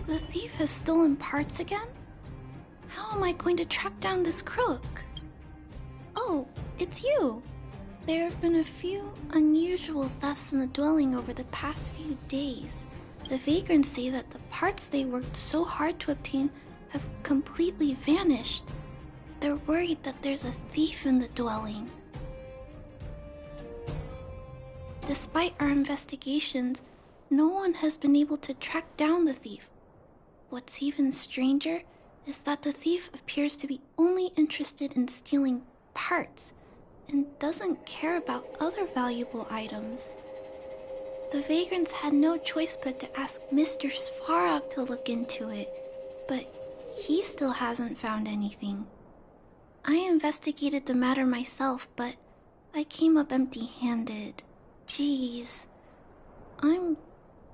The thief has stolen parts again? How am I going to track down this crook? Oh, it's you! There have been a few unusual thefts in the dwelling over the past few days. The vagrants say that the parts they worked so hard to obtain have completely vanished. They're worried that there's a thief in the dwelling. Despite our investigations, no one has been able to track down the thief. What's even stranger is that the thief appears to be only interested in stealing parts and doesn't care about other valuable items. The vagrants had no choice but to ask Mr. Svarog to look into it, but he still hasn't found anything. I investigated the matter myself, but I came up empty-handed. Jeez, I'm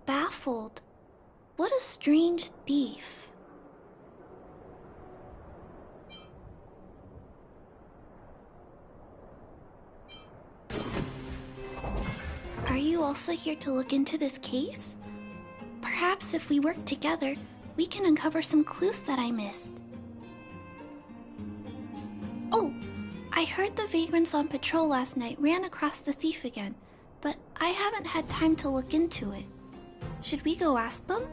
baffled. What a strange thief. Are you also here to look into this case? Perhaps if we work together, we can uncover some clues that I missed. Oh, I heard the vagrants on patrol last night ran across the thief again, but I haven't had time to look into it. Should we go ask them?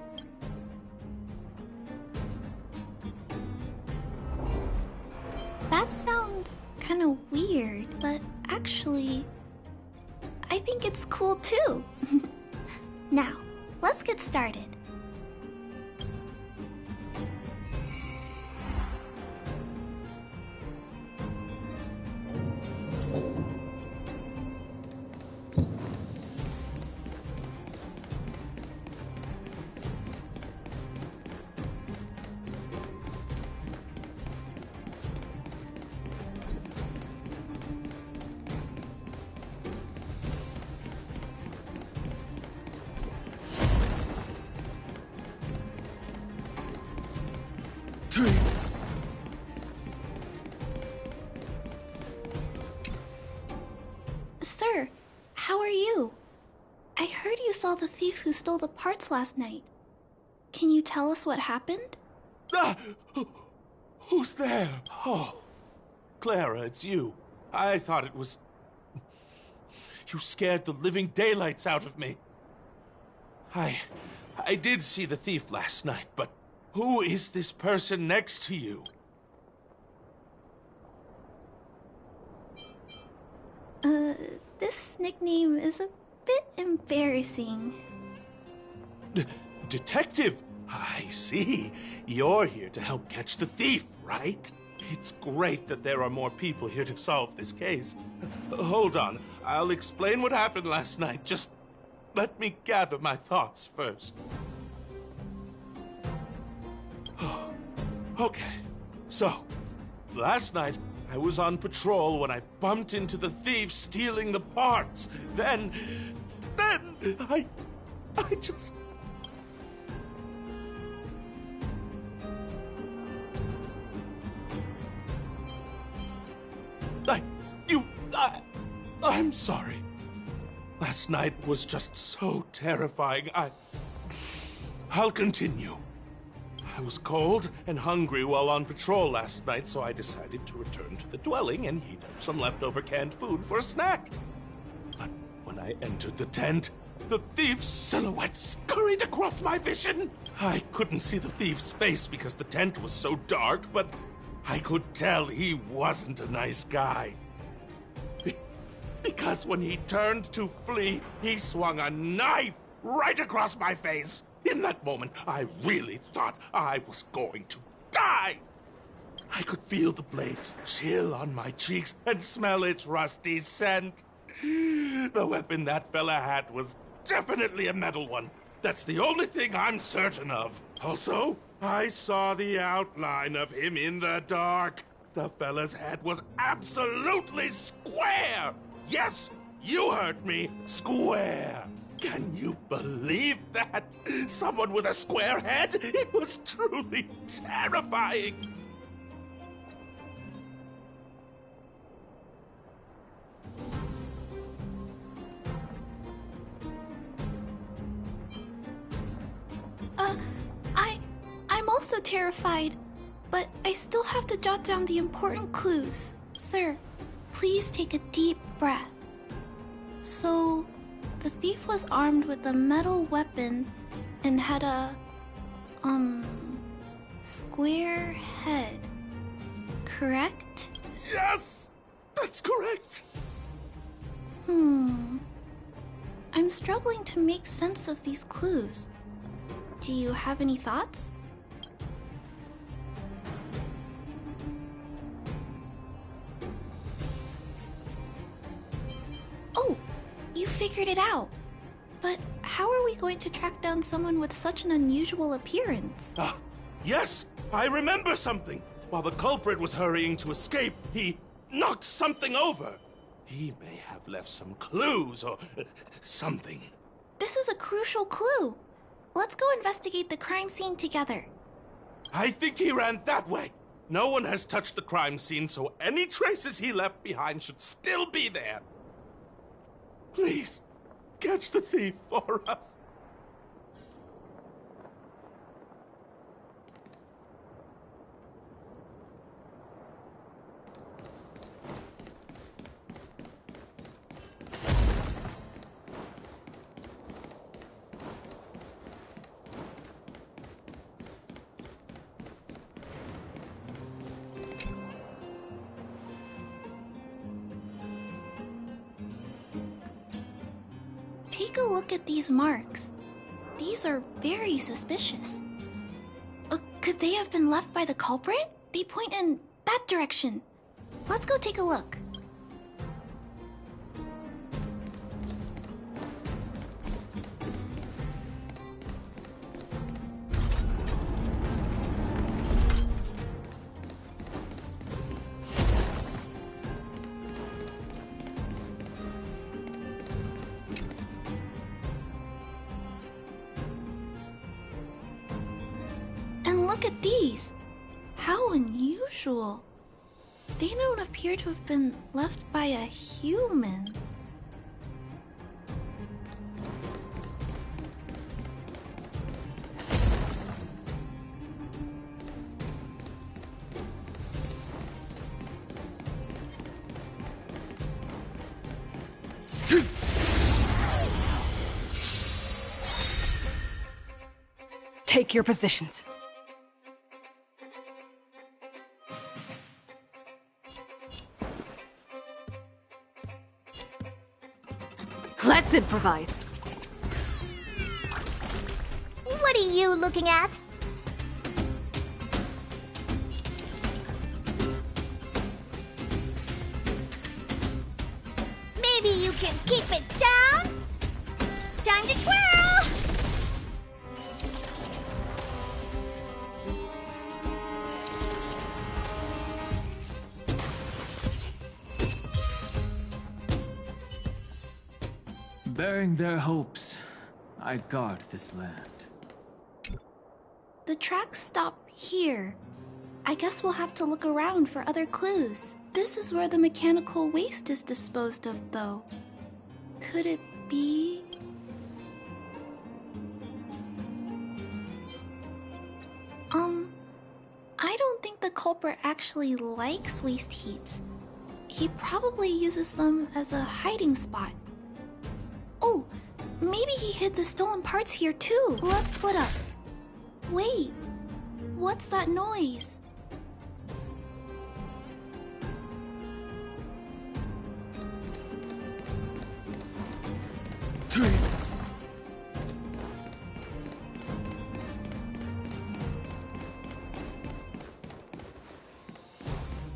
That sounds kind of weird, but actually, I think it's cool too. Now, let's get started. Sir, how are you? I heard you saw the thief who stole the parts last night. Can you tell us what happened? Ah! Who's there? Oh, Clara, it's you. I thought it was... You scared the living daylights out of me. I did see the thief last night, but who is this person next to you? This nickname is a bit embarrassing. Detective? I see. You're here to help catch the thief, right? It's great that there are more people here to solve this case. Hold on. I'll explain what happened last night. Just let me gather my thoughts first. Okay. So, last night, I was on patrol when I bumped into the thief stealing the parts. Then I just... I'm sorry. Last night was just so terrifying. I'll continue. I was cold and hungry while on patrol last night, so I decided to return to the dwelling and heat up some leftover canned food for a snack. But when I entered the tent, the thief's silhouette scurried across my vision. I couldn't see the thief's face because the tent was so dark, but I could tell he wasn't a nice guy. Because when he turned to flee, he swung a knife right across my face. In that moment, I really thought I was going to die. I could feel the blades chill on my cheeks and smell its rusty scent. The weapon that fella had was definitely a metal one. That's the only thing I'm certain of. Also, I saw the outline of him in the dark. The fella's head was absolutely square. Yes, you heard me. Square. Can you believe that? Someone with a square head? It was truly terrifying. also terrified, but I still have to jot down the important clues. Sir, please take a deep breath. So, the thief was armed with a metal weapon and had a, square head. Correct? Yes! That's correct! I'm struggling to make sense of these clues. Do you have any thoughts? Oh, you figured it out. But how are we going to track down someone with such an unusual appearance? Ah, yes! I remember something! While the culprit was hurrying to escape, he knocked something over. He may have left some clues or something. This is a crucial clue. Let's go investigate the crime scene together. I think he ran that way. No one has touched the crime scene, so any traces he left behind should still be there. Please, catch the thief for us. Take a look at these marks. These are very suspicious. Could they have been left by the culprit? They point in that direction. Let's go take a look. And look at these. How unusual. They don't appear to have been left by a human. Take your positions. Let's improvise. What are you looking at? Maybe you can keep it down? Time to twirl! Bearing their hopes, I guard this land. The tracks stop here. I guess we'll have to look around for other clues. This is where the mechanical waste is disposed of, though. Could it be... I don't think the culprit actually likes waste heaps. He probably uses them as a hiding spot. Oh, maybe he hid the stolen parts here too. Let's split up. Wait, what's that noise?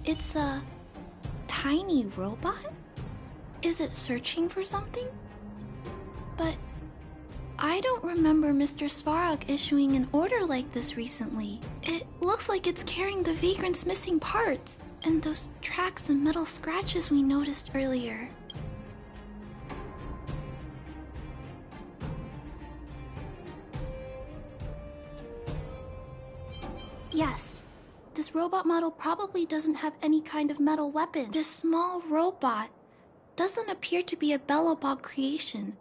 It's a tiny robot? Is it searching for something? But I don't remember Mr. Svarog issuing an order like this recently. It looks like it's carrying the vagrant's missing parts and those tracks and metal scratches we noticed earlier. Yes, this robot model probably doesn't have any kind of metal weapon. This small robot doesn't appear to be a Belobog creation.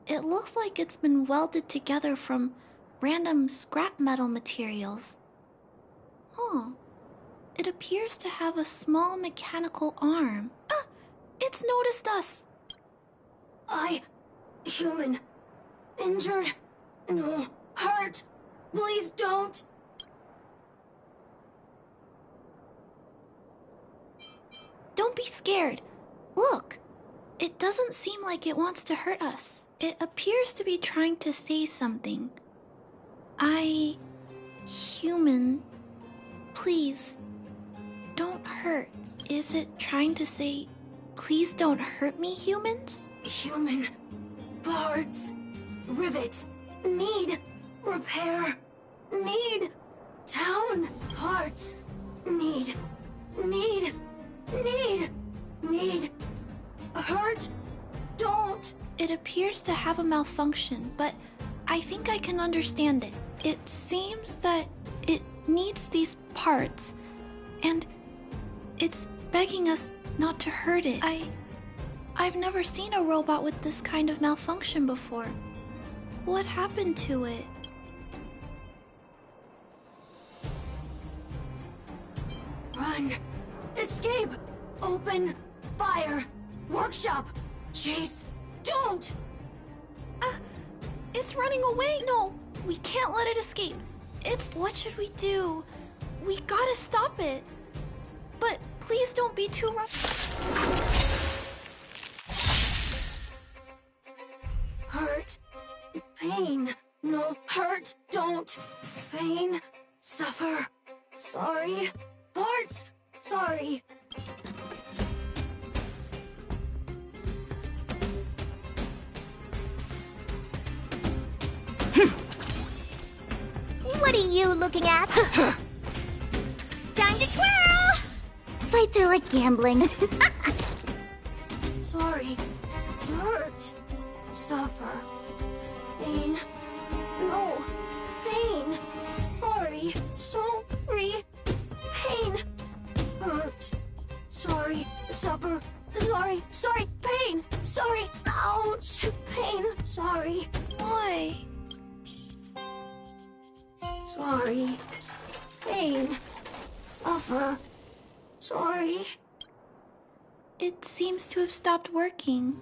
It looks like it's been welded together from random scrap metal materials. Huh. It appears to have a small mechanical arm. Ah! It's noticed us! Human. Injured. No. Hurt. Please don't. Don't be scared. Look. It doesn't seem like it wants to hurt us. It appears to be trying to say something. Human. Please. Don't hurt. Is it trying to say, please don't hurt me, humans? Human. Parts. Rivet. Need. Repair. Need. Town. Parts. Need. Hurt. Don't. It appears to have a malfunction, but I think I can understand it. It seems that it needs these parts, and it's begging us not to hurt it. I've never seen a robot with this kind of malfunction before. What happened to it? Run. Escape. Open. Fire. Workshop. Chase. Don't. It's running away. No, we can't let it escape. What should we do? We gotta stop it. But please don't be too rough. Hurt. Pain. No. Hurt. Don't. Pain. Suffer. Sorry. Parts. Sorry. What are you looking at? Time to twirl! Fights are like gambling. Sorry. Hurt. Suffer. Pain. No. Pain. Sorry. Sorry. Pain. Hurt. Sorry. Suffer. Sorry. Sorry. Pain. Sorry. Ouch. Pain. Sorry. Why? Sorry. Pain. Suffer. Sorry. It seems to have stopped working.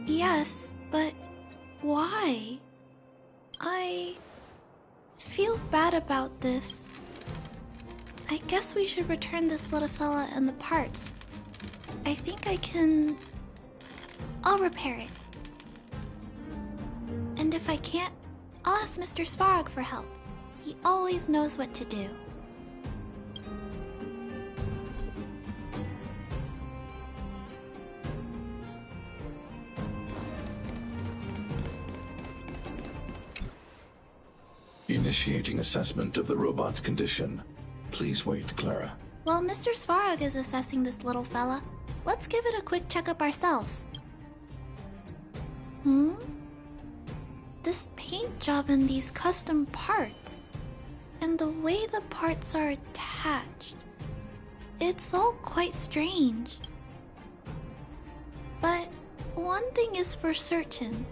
Yes, but why? I feel bad about this. I guess we should return this little fella and the parts. I think I can... I'll repair it. And if I can't, I'll ask Mr. Svarog for help. He always knows what to do. Initiating assessment of the robot's condition. Please wait, Clara. While Mr. Svarog is assessing this little fella, let's give it a quick checkup ourselves. This paint job and these custom parts, and the way the parts are attached, it's all quite strange. But one thing is for certain,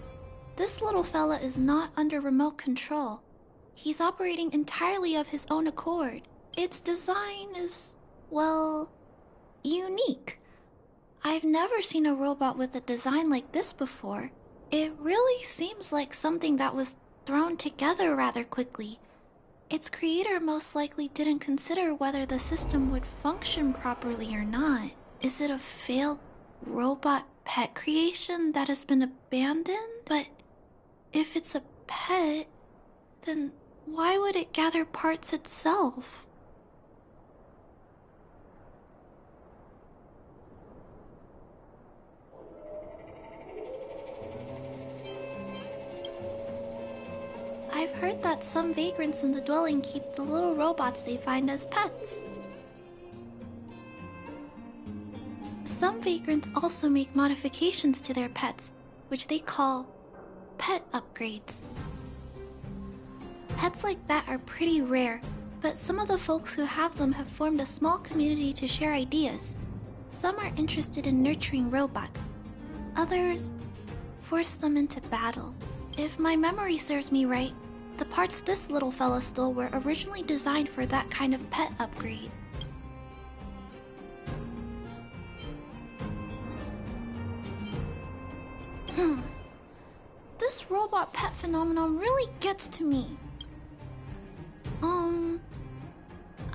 this little fella is not under remote control. He's operating entirely of his own accord. Its design is, well, unique. I've never seen a robot with a design like this before. It really seems like something that was thrown together rather quickly. Its creator most likely didn't consider whether the system would function properly or not. Is it a failed robot pet creation that has been abandoned? But if it's a pet, then why would it gather parts itself? I've heard that some vagrants in the dwelling keep the little robots they find as pets. Some vagrants also make modifications to their pets, which they call pet upgrades. Pets like that are pretty rare, but some of the folks who have them have formed a small community to share ideas. Some are interested in nurturing robots. Others force them into battle. If my memory serves me right, the parts this little fella stole were originally designed for that kind of pet upgrade. This robot pet phenomenon really gets to me.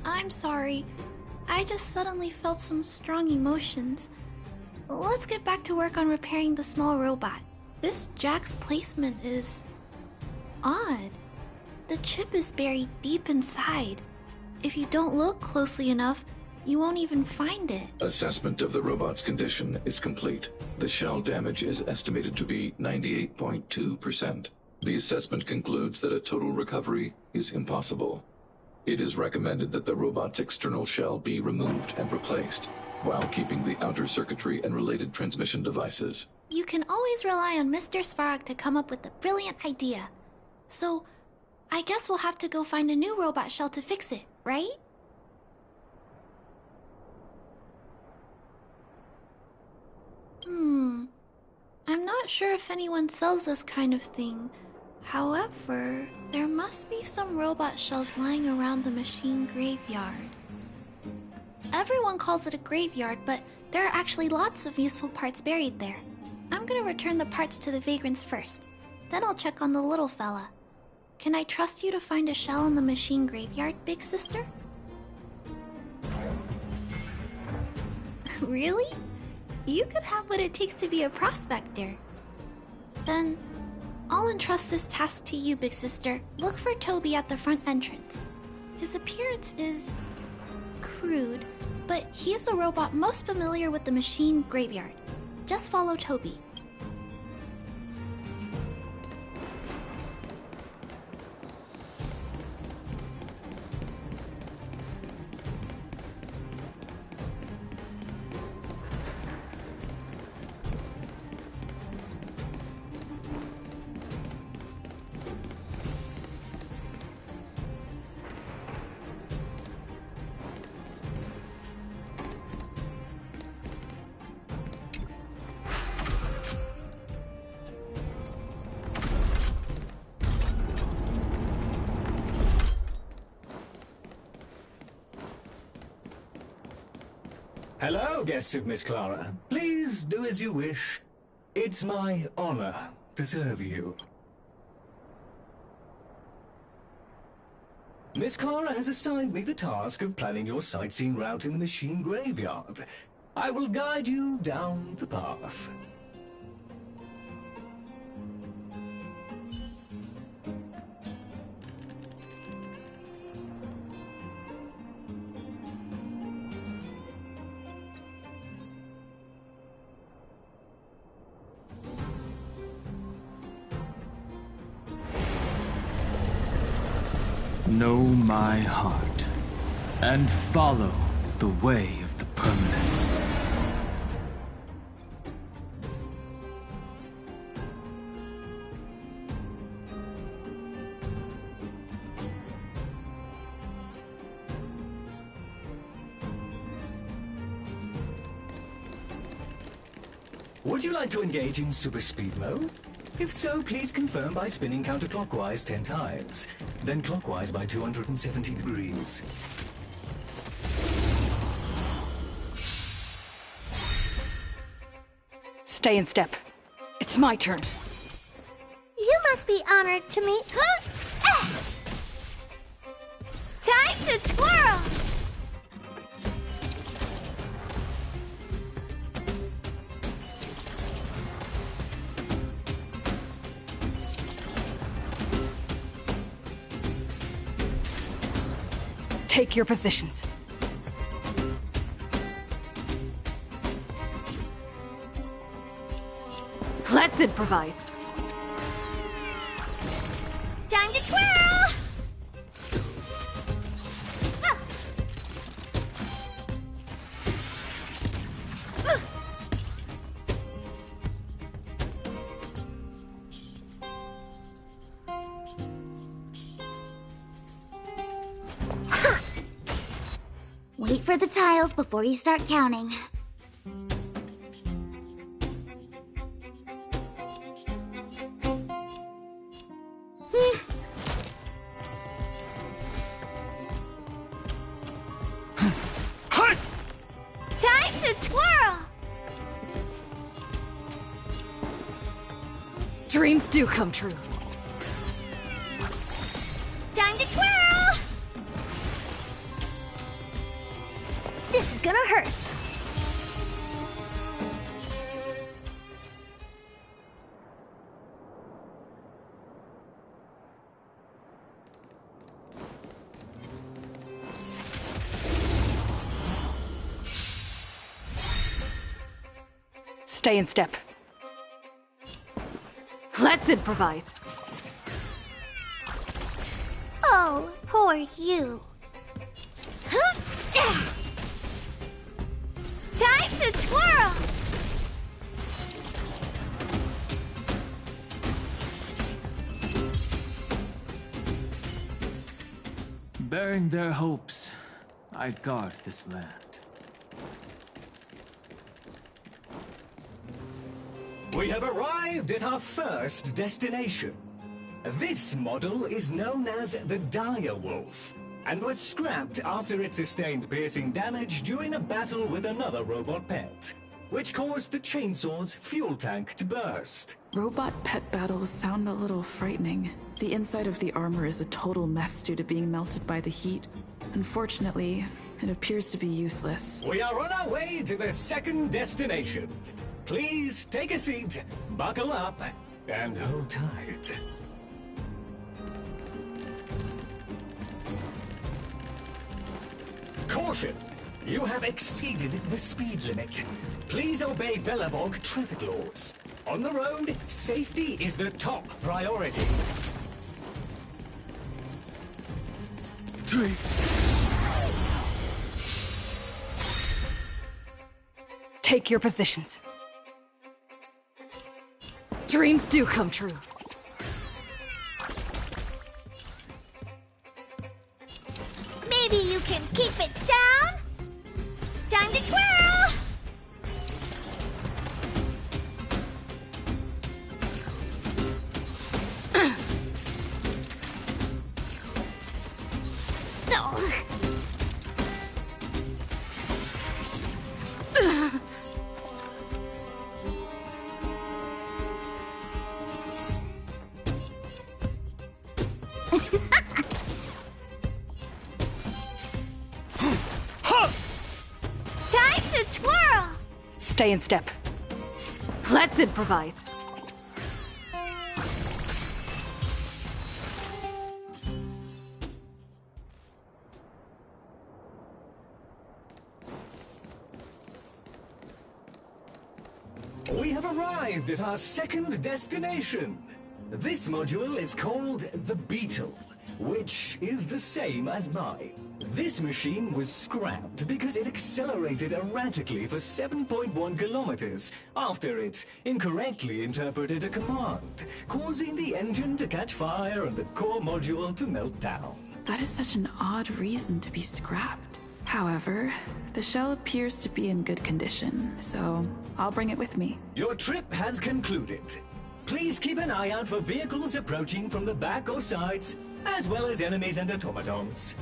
I'm sorry. I just suddenly felt some strong emotions. Let's get back to work on repairing the small robot. This jack's placement is odd. The chip is buried deep inside. If you don't look closely enough, you won't even find it. Assessment of the robot's condition is complete. The shell damage is estimated to be 98.2%. The assessment concludes that a total recovery is impossible. It is recommended that the robot's external shell be removed and replaced, while keeping the outer circuitry and related transmission devices. You can always rely on Mr. Svarog to come up with a brilliant idea. So, I guess we'll have to go find a new robot shell to fix it, right? I'm not sure if anyone sells this kind of thing. However, there must be some robot shells lying around the machine graveyard. Everyone calls it a graveyard, but there are actually lots of useful parts buried there. I'm gonna return the parts to the vagrants first. Then I'll check on the little fella. Can I trust you to find a shell in the machine graveyard, big sister? Really? You could have what it takes to be a prospector. Then, I'll entrust this task to you, big sister. Look for Toby at the front entrance. His appearance is crude, but he's the robot most familiar with the machine graveyard. Just follow Toby. Hello, guests of Miss Clara. Please do as you wish. It's my honor to serve you. Miss Clara has assigned me the task of planning your sightseeing route in the machine graveyard. I will guide you down the path. Know my heart, and follow the way of the permanence. Would you like to engage in super speed mode? If so, please confirm by spinning counterclockwise 10 times, then clockwise by 270 degrees. Stay in step. It's my turn. You must be honored to meet. Huh? Ah! Time to twirl! Take your positions. Let's improvise. Time to twirl! Wait for the tiles before you start counting. twirl! Dreams do come true. Time to twirl! This is gonna hurt. Stay in step. Let's improvise. Oh, poor you. Huh? Ah. Time to twirl! Bearing their hopes, I guard this land. We have arrived at our first destination. This model is known as the Dire Wolf, and was scrapped after it sustained piercing damage during a battle with another robot pet, which caused the chainsaw's fuel tank to burst. Robot pet battles sound a little frightening. The inside of the armor is a total mess due to being melted by the heat. Unfortunately, it appears to be useless. We are on our way to the second destination. Please take a seat, buckle up, and hold tight. Caution! You have exceeded the speed limit. Please obey Bellabog traffic laws. On the road, safety is the top priority. Take your positions. Dreams do come true. Maybe you can keep it down? Time to twirl! Time to twirl! Stay in step. Let's improvise. We have arrived at our second destination. This module is called the Beetle, which is the same as mine. This machine was scrapped because it accelerated erratically for 7.1 kilometers after it incorrectly interpreted a command, causing the engine to catch fire and the core module to melt down. That is such an odd reason to be scrapped. However, the shell appears to be in good condition, so I'll bring it with me. Your trip has concluded. Please keep an eye out for vehicles approaching from the back or sides, as well as enemies and automatons.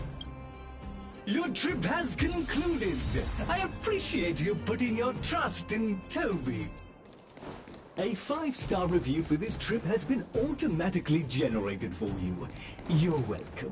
Your trip has concluded. I appreciate you putting your trust in Toby. A 5-star review for this trip has been automatically generated for you. You're welcome.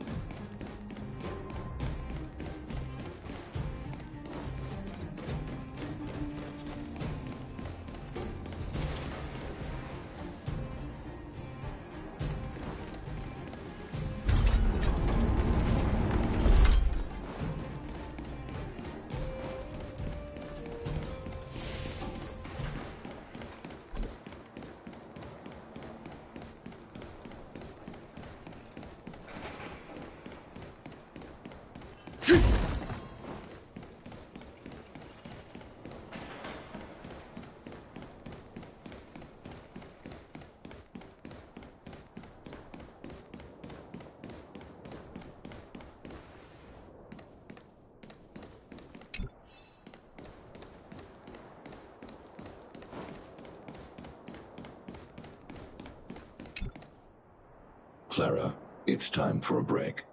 Clara, it's time for a break.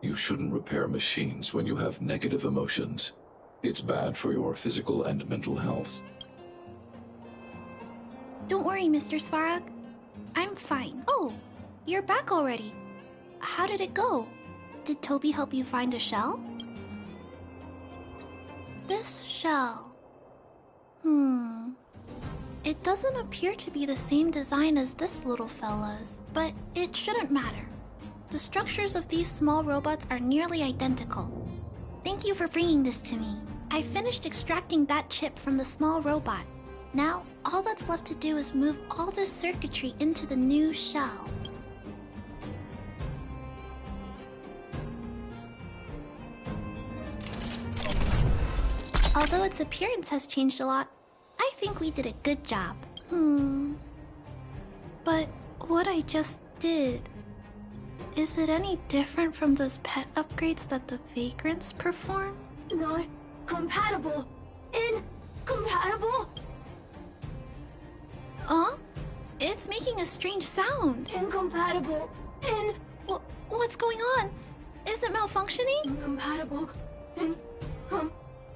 You shouldn't repair machines when you have negative emotions. It's bad for your physical and mental health. Don't worry, Mr. Svarog. I'm fine. Oh, you're back already. How did it go? Did Toby help you find a shell? This shell... It doesn't appear to be the same design as this little fella's, but it shouldn't matter. The structures of these small robots are nearly identical. Thank you for bringing this to me. I finished extracting that chip from the small robot. Now, all that's left to do is move all this circuitry into the new shell. Although its appearance has changed a lot, I think we did a good job. But what I just did... Is it any different from those pet upgrades that the Vagrants perform? Not compatible. Incompatible. Huh? It's making a strange sound. Incompatible. What's going on? Is it malfunctioning? Incompatible.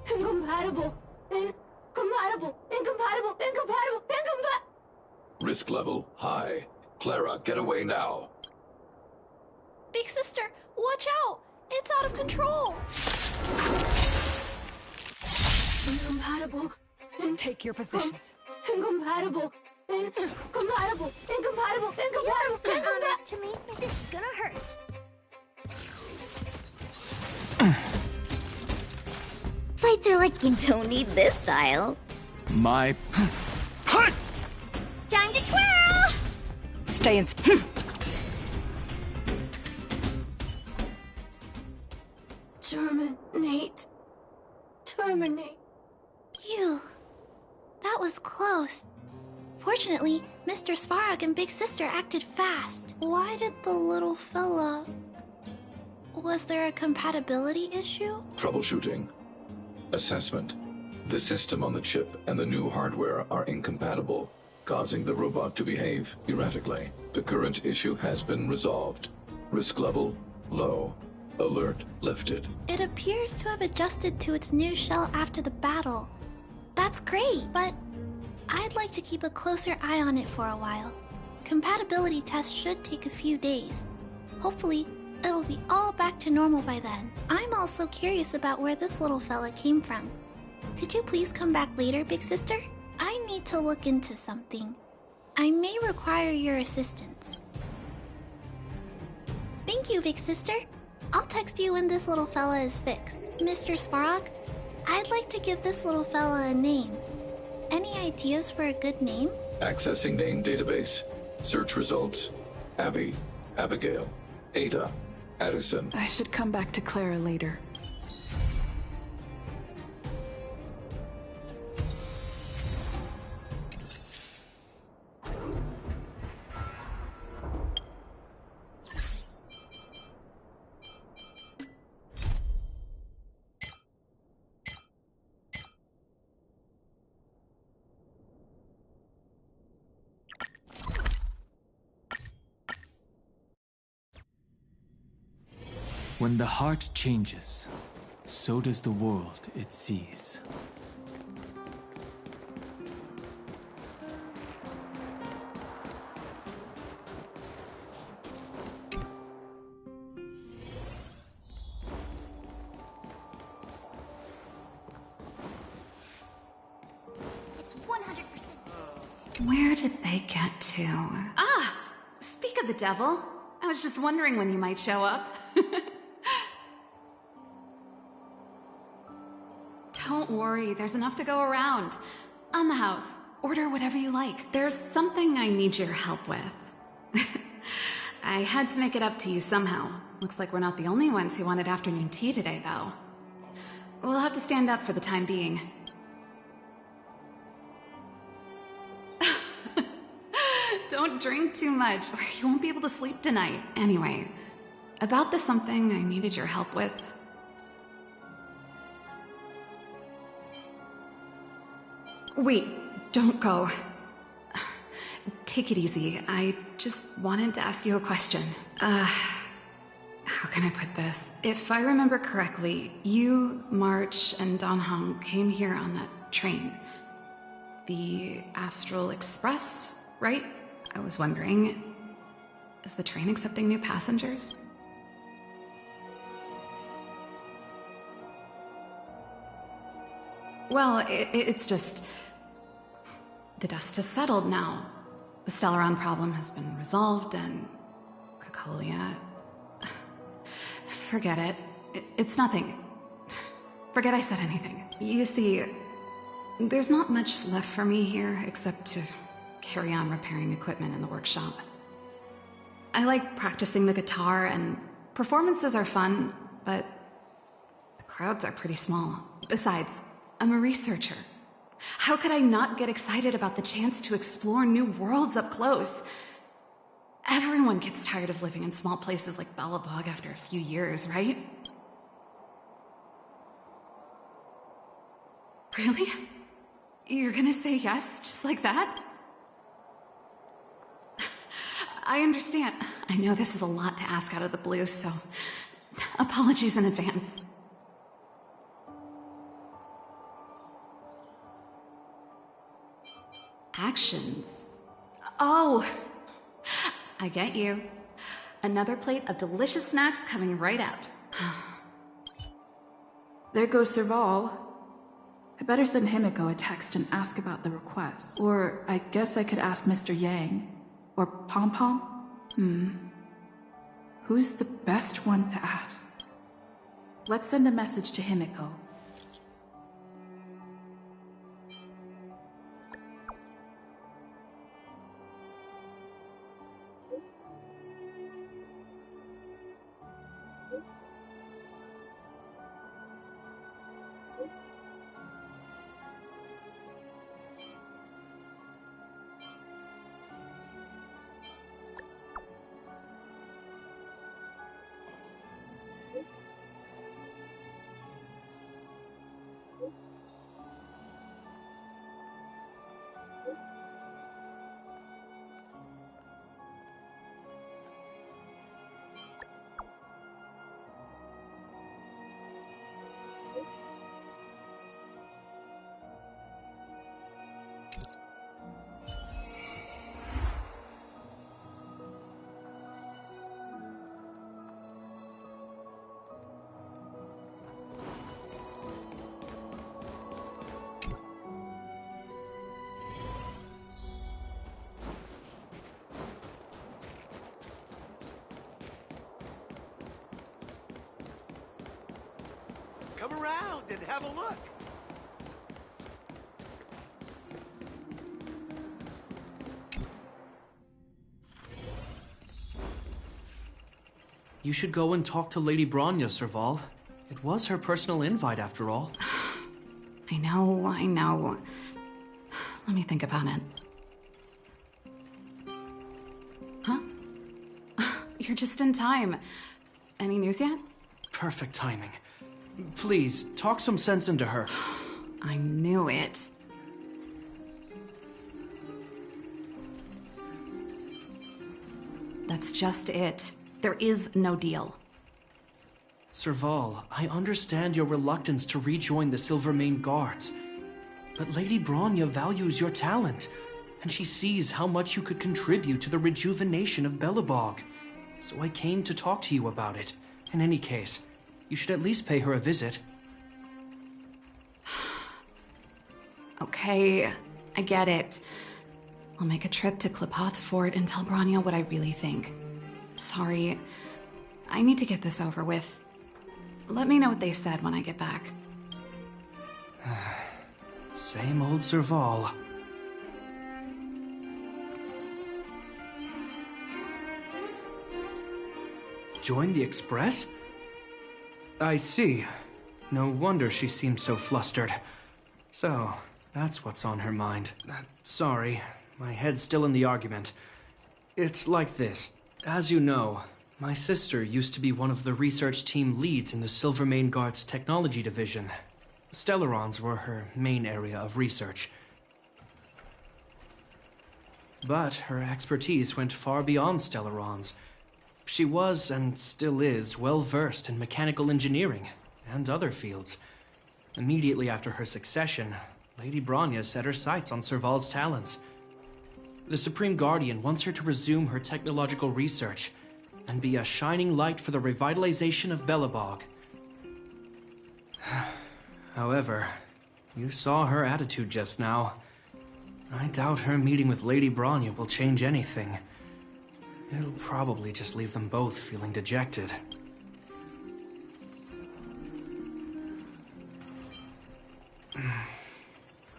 Incompatible. Risk level high. Clara, get away now. Big sister, watch out! It's out of control! Incompatible. Take your positions. Incompatible. Incompatible. To me, this is gonna hurt. Lights are like you don't need this style. My... Time to twirl! Stay in... Terminate. Phew. That was close. Fortunately, Mr. Svarog and Big Sister acted fast. Why did the little fella... Was there a compatibility issue? Troubleshooting. Assessment. The system on the chip and the new hardware are incompatible, causing the robot to behave erratically. The current issue has been resolved. Risk level low. Alert lifted. It appears to have adjusted to its new shell after the battle. That's great, but I'd like to keep a closer eye on it for a while. Compatibility tests should take a few days. Hopefully, it'll be all back to normal by then. I'm also curious about where this little fella came from. Could you please come back later, Big Sister? I need to look into something. I may require your assistance. Thank you, Big Sister. I'll text you when this little fella is fixed. Mr. Svarog, I'd like to give this little fella a name. Any ideas for a good name? Accessing name database. Search results. Abby, Abigail, Ada, Addison. I should come back to Clara later. When the heart changes, so does the world it sees. It's 100%. Where did they get to? Ah! Speak of the devil. I was just wondering when you might show up. Don't worry, there's enough to go around. On the house. Order whatever you like. There's something I need your help with. I had to make it up to you somehow. Looks like we're not the only ones who wanted afternoon tea today, though. We'll have to stand up for the time being. Don't drink too much, or you won't be able to sleep tonight. Anyway, about the something I needed your help with. Wait, don't go. Take it easy. I just wanted to ask you a question. How can I put this? If I remember correctly, you, March, and Don Hong came here on that train. The Astral Express, right? I was wondering, is the train accepting new passengers? Well, it's just... the dust has settled now. The Stellaron problem has been resolved, and... Cocolia... Forget it. It's nothing. Forget I said anything. You see, there's not much left for me here except to carry on repairing equipment in the workshop. I like practicing the guitar, and performances are fun, but the crowds are pretty small. Besides, I'm a researcher. How could I not get excited about the chance to explore new worlds up close? Everyone gets tired of living in small places like Belobog after a few years, right? Really? You're gonna say yes, just like that? I understand. I know this is a lot to ask out of the blue, so apologies in advance. Actions. Oh, I get you. Another plate of delicious snacks coming right up. There goes Serval. I better send Himiko a text and ask about the request. Or I guess I could ask Mr. Yang. Or Pom Pom? Who's the best one to ask? Let's send a message to Himiko. Come around and have a look. You should go and talk to Lady Bronya, Serval. It was her personal invite, after all. I know. Let me think about it. Huh? You're just in time. Any news yet? Perfect timing. Please, talk some sense into her. I knew it. That's just it. There is no deal. Serval, I understand your reluctance to rejoin the Silvermane Guards. But Lady Bronya values your talent, and she sees how much you could contribute to the rejuvenation of Belobog. So I came to talk to you about it. In any case, you should at least pay her a visit. Okay, I get it. I'll make a trip to Klipoth Fort and tell Bronya what I really think. Sorry, I need to get this over with. Let me know what they said when I get back. Same old Serval. Join the Express? I see. No wonder she seems so flustered. So, that's what's on her mind. Sorry, my head's still in the argument. It's like this. As you know, my sister used to be one of the research team leads in the Silvermane Guard's technology division. Stellarons were her main area of research. But her expertise went far beyond Stellarons. She was, and still is, well versed in mechanical engineering and other fields. Immediately after her succession, Lady Bronya set her sights on Serval's talents. The Supreme Guardian wants her to resume her technological research and be a shining light for the revitalization of Belobog. However, you saw her attitude just now. I doubt her meeting with Lady Bronya will change anything. It'll probably just leave them both feeling dejected.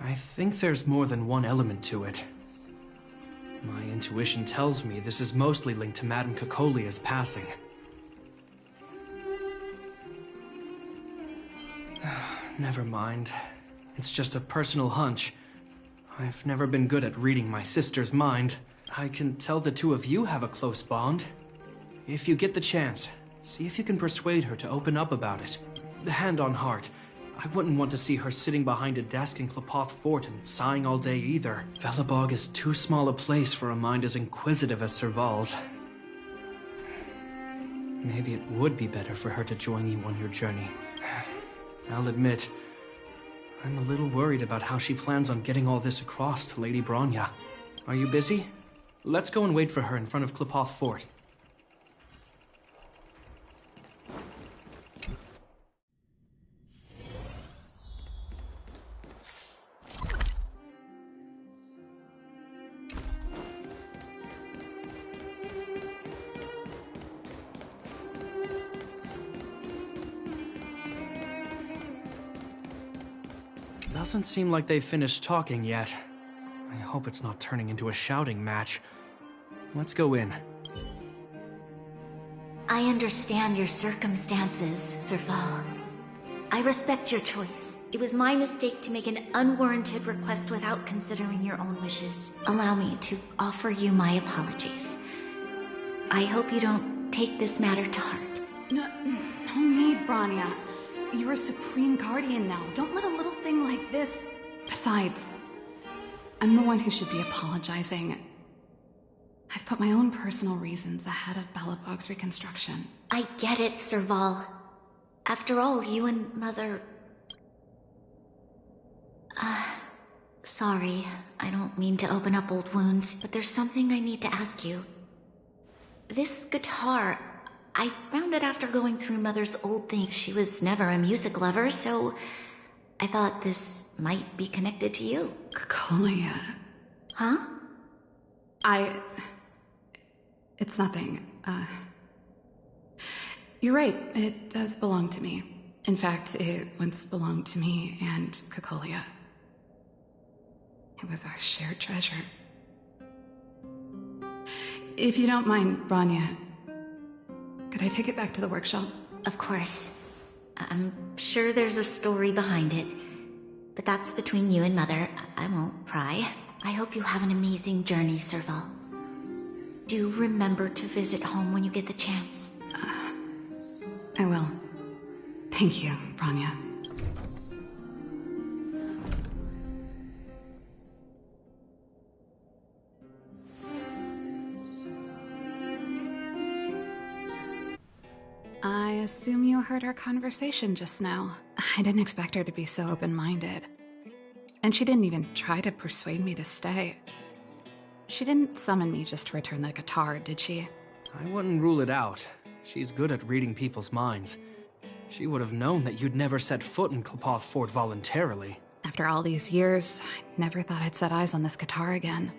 I think there's more than one element to it. My intuition tells me this is mostly linked to Madame Cocolia's passing. Never mind. It's just a personal hunch. I've never been good at reading my sister's mind. I can tell the two of you have a close bond. If you get the chance, see if you can persuade her to open up about it. Hand on heart, I wouldn't want to see her sitting behind a desk in Clopoth Fort and sighing all day either. Belobog is too small a place for a mind as inquisitive as Serval's. Maybe it would be better for her to join you on your journey. I'll admit, I'm a little worried about how she plans on getting all this across to Lady Bronya. Are you busy? Let's go and wait for her in front of Clopoth Fort. Doesn't seem like they've finished talking yet. I hope it's not turning into a shouting match. Let's go in. I understand your circumstances, Serval. I respect your choice. It was my mistake to make an unwarranted request without considering your own wishes. Allow me to offer you my apologies. I hope you don't take this matter to heart. No need, Bronya. You're a Supreme Guardian now. Don't let a little thing like this... Besides, I'm the one who should be apologizing. I've put my own personal reasons ahead of Belobog's reconstruction. I get it, Serval. After all, you and Mother... Sorry, I don't mean to open up old wounds, but there's something I need to ask you. This guitar, I found it after going through Mother's old things. She was never a music lover, so I thought this might be connected to you. Cocolia. Huh? It's nothing. You're right, it does belong to me. In fact, it once belonged to me and Cocolia. It was our shared treasure. If you don't mind, Bronya, could I take it back to the workshop? Of course. I'm sure there's a story behind it. But that's between you and Mother. I won't pry. I hope you have an amazing journey, Serval. Do remember to visit home when you get the chance. I will. Thank you, Bronya. I assume you heard our conversation just now. I didn't expect her to be so open-minded. And she didn't even try to persuade me to stay. She didn't summon me just to return the guitar, did she? I wouldn't rule it out. She's good at reading people's minds. She would have known that you'd never set foot in Clopoth Fort voluntarily. After all these years, I never thought I'd set eyes on this guitar again.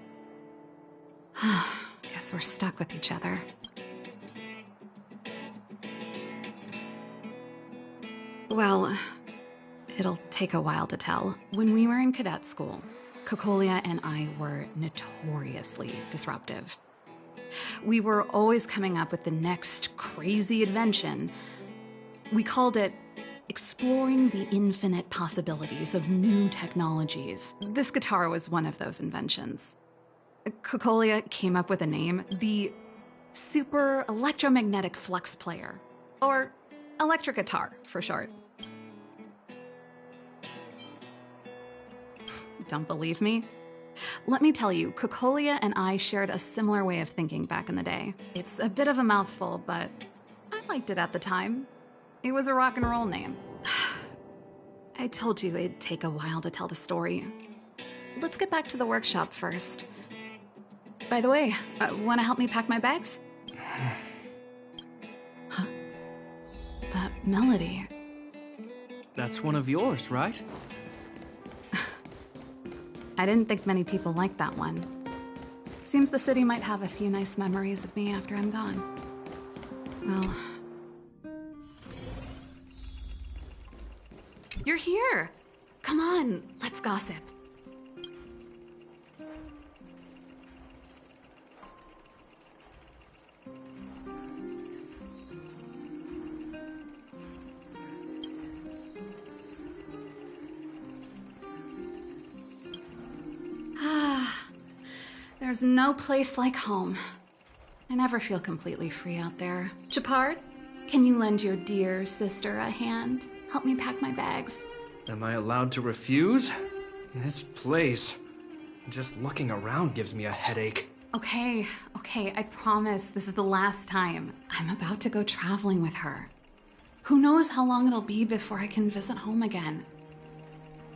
Guess we're stuck with each other. Well, it'll take a while to tell. When we were in cadet school, Cocolia and I were notoriously disruptive. We were always coming up with the next crazy invention. We called it exploring the infinite possibilities of new technologies. This guitar was one of those inventions. Cocolia came up with a name, the Super Electromagnetic Flux Player, or electric guitar for short. Don't believe me? Let me tell you, Cocolia and I shared a similar way of thinking back in the day. It's a bit of a mouthful, but I liked it at the time. It was a rock and roll name. I told you it'd take a while to tell the story. Let's get back to the workshop first. By the way, want to help me pack my bags? Huh. That melody. That's one of yours, right? I didn't think many people liked that one. Seems the city might have a few nice memories of me after I'm gone. Well... You're here! Come on, let's gossip. There's no place like home. I never feel completely free out there. Chapard, can you lend your dear sister a hand? Help me pack my bags. Am I allowed to refuse? This place... just looking around gives me a headache. Okay, I promise this is the last time. I'm about to go traveling with her. Who knows how long it'll be before I can visit home again.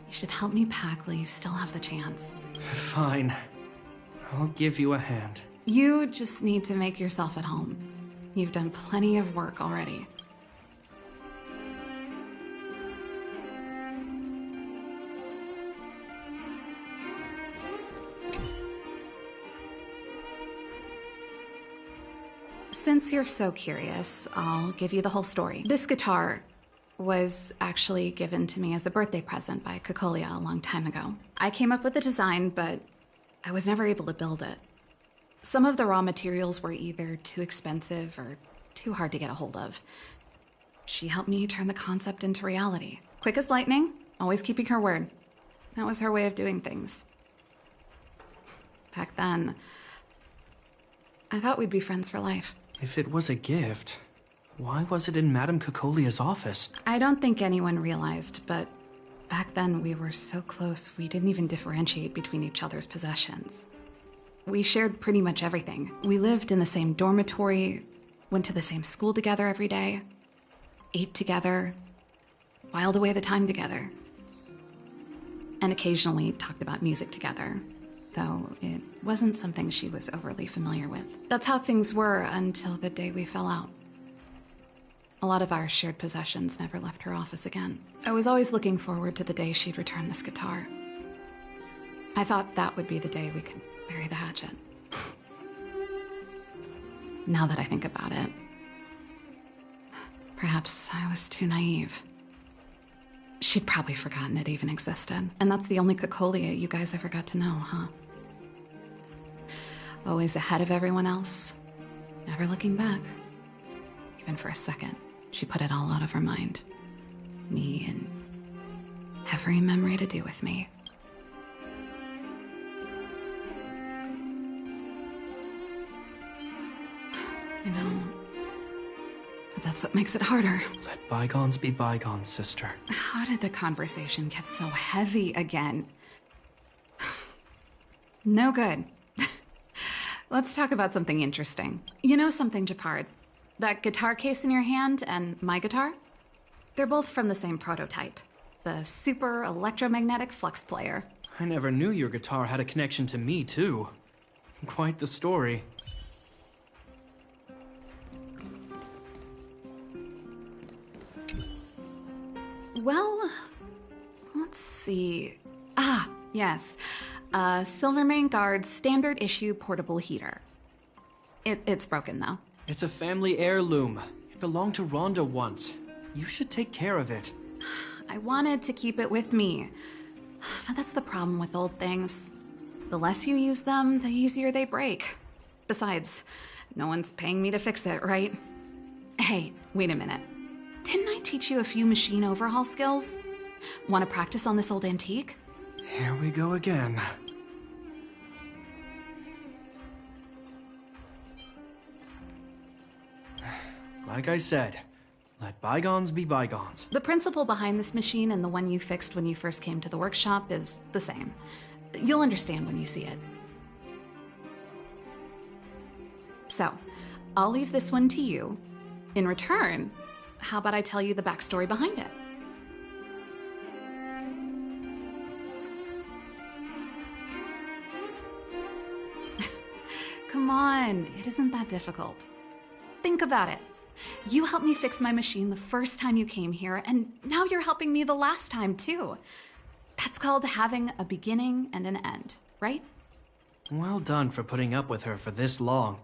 You should help me pack while you still have the chance. Fine. I'll give you a hand. You just need to make yourself at home. You've done plenty of work already. Since you're so curious, I'll give you the whole story. This guitar was actually given to me as a birthday present by Cocolia a long time ago. I came up with the design, but I was never able to build it. Some of the raw materials were either too expensive or too hard to get a hold of. She helped me turn the concept into reality. Quick as lightning, always keeping her word. That was her way of doing things. Back then, I thought we'd be friends for life. If it was a gift, why was it in Madame Cocolia's office? I don't think anyone realized, but back then we were so close we didn't even differentiate between each other's possessions. We shared pretty much everything. We lived in the same dormitory, went to the same school together every day, ate together, whiled away the time together, and occasionally talked about music together, though it wasn't something she was overly familiar with. That's how things were until the day we fell out. A lot of our shared possessions never left her office again. I was always looking forward to the day she'd return this guitar. I thought that would be the day we could bury the hatchet. Now that I think about it, perhaps I was too naive. She'd probably forgotten it even existed. And that's the only Cocolia you guys ever got to know, huh? Always ahead of everyone else, never looking back. Even for a second, she put it all out of her mind. Me and every memory to do with me. You know, but that's what makes it harder. Let bygones be bygones, sister. How did the conversation get so heavy again? No good. Let's talk about something interesting. You know something, Japard? That guitar case in your hand and my guitar? They're both from the same prototype. The Super Electromagnetic Flux Player. I never knew your guitar had a connection to me, too. Quite the story. Well, let's see. Ah, yes. Silvermane Guard's standard issue portable heater. It's broken, though. It's a family heirloom. It belonged to Rhonda once. You should take care of it. I wanted to keep it with me. But that's the problem with old things. The less you use them, the easier they break. Besides, no one's paying me to fix it, right? Hey, wait a minute. Didn't I teach you a few machine overhaul skills? Want to practice on this old antique? Here we go again. Like I said, let bygones be bygones. The principle behind this machine and the one you fixed when you first came to the workshop is the same. You'll understand when you see it. So, I'll leave this one to you. In return, how about I tell you the backstory behind it? Come on, it isn't that difficult. Think about it. You helped me fix my machine the first time you came here, and now you're helping me the last time, too. That's called having a beginning and an end, right? Well done for putting up with her for this long.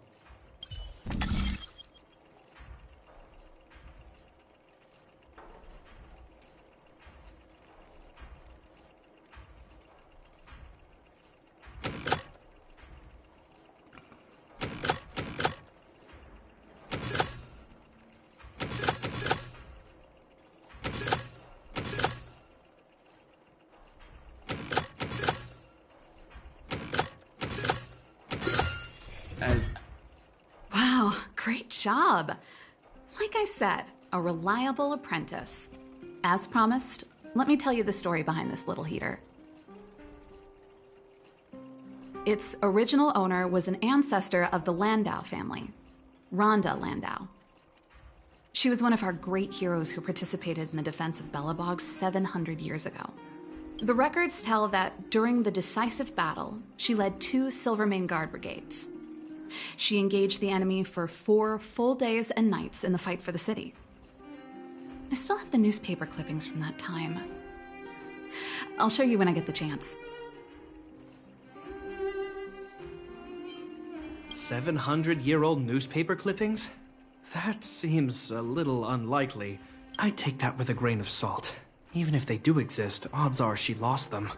Wow, great job. Like I said, a reliable apprentice. As promised, let me tell you the story behind this little heater. Its original owner was an ancestor of the Landau family, Rhonda Landau. She was one of our great heroes who participated in the defense of Belobog 700 years ago. The records tell that during the decisive battle, she led 2 Silvermane Guard brigades. She engaged the enemy for 4 full days and nights in the fight for the city. I still have the newspaper clippings from that time. I'll show you when I get the chance. 700-year-old newspaper clippings? That seems a little unlikely. I'd take that with a grain of salt. Even if they do exist, odds are she lost them.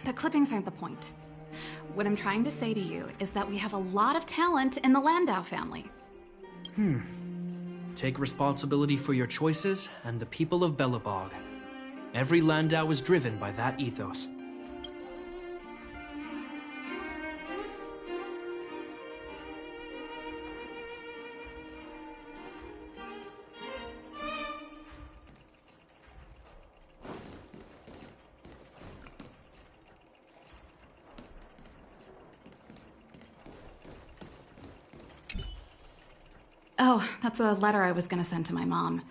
The clippings aren't the point. What I'm trying to say to you is that we have a lot of talent in the Landau family. Take responsibility for your choices and the people of Belobog. Every Landau is driven by that ethos. Oh, that's a letter I was gonna send to my mom.